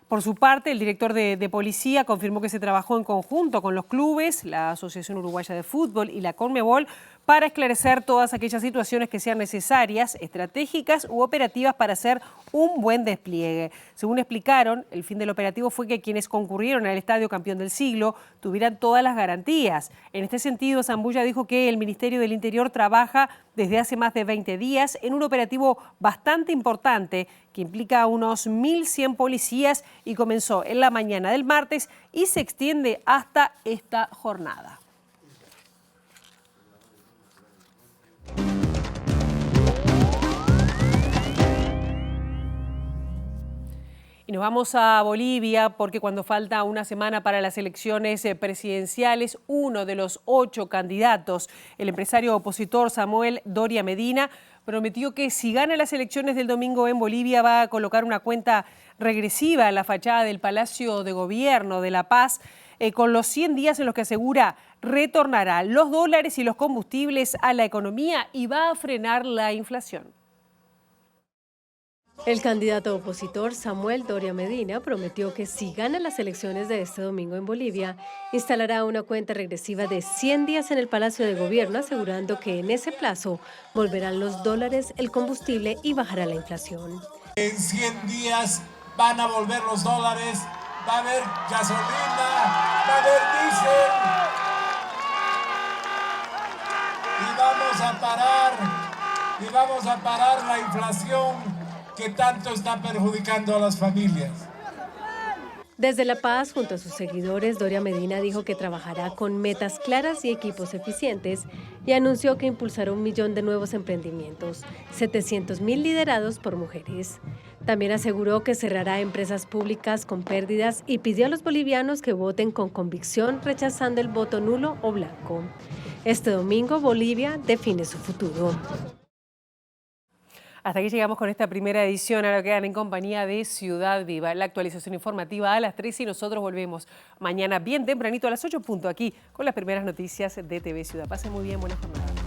[SPEAKER 1] Por su parte, el director de Policía confirmó que se trabajó en conjunto con los clubes, la Asociación Uruguaya de Fútbol y la Conmebol para esclarecer todas aquellas situaciones que sean necesarias, estratégicas u operativas para hacer un buen despliegue. Según explicaron, el fin del operativo fue que quienes concurrieron al Estadio Campeón del Siglo tuvieran todas las garantías. En este sentido, Zambulla dijo que el Ministerio del Interior trabaja desde hace más de 20 días en un operativo bastante importante que implica a unos 1.100 policías y comenzó en la mañana del martes y se extiende hasta esta jornada. Y nos vamos a Bolivia porque cuando falta una semana para las elecciones presidenciales, uno de los 8 candidatos, el empresario opositor Samuel Doria Medina, prometió que si gana las elecciones del domingo en Bolivia va a colocar una cuenta regresiva en la fachada del Palacio de Gobierno de La Paz, con los 100 días en los que asegura retornará los dólares y los combustibles a la economía y va a frenar la inflación.
[SPEAKER 17] El candidato opositor Samuel Doria Medina prometió que si gana las elecciones de este domingo en Bolivia, instalará una cuenta regresiva de 100 días en el Palacio de Gobierno, asegurando que en ese plazo volverán los dólares, el combustible y bajará la inflación.
[SPEAKER 19] En 100 días van a volver los dólares, va a haber gasolina, va a haber diésel y vamos a parar la inflación que tanto está perjudicando a las familias.
[SPEAKER 17] Desde La Paz, junto a sus seguidores, Doria Medina dijo que trabajará con metas claras y equipos eficientes y anunció que impulsará 1 millón de nuevos emprendimientos, 700.000 liderados por mujeres. También aseguró que cerrará empresas públicas con pérdidas y pidió a los bolivianos que voten con convicción, rechazando el voto nulo o blanco. Este domingo, Bolivia define su futuro.
[SPEAKER 1] Hasta aquí llegamos con esta primera edición. Ahora quedan en compañía de Ciudad Viva. La actualización informativa a las 13 y nosotros volvemos mañana bien tempranito a las 8 aquí con las primeras noticias de TV Ciudad. Pasen muy bien, buena jornada.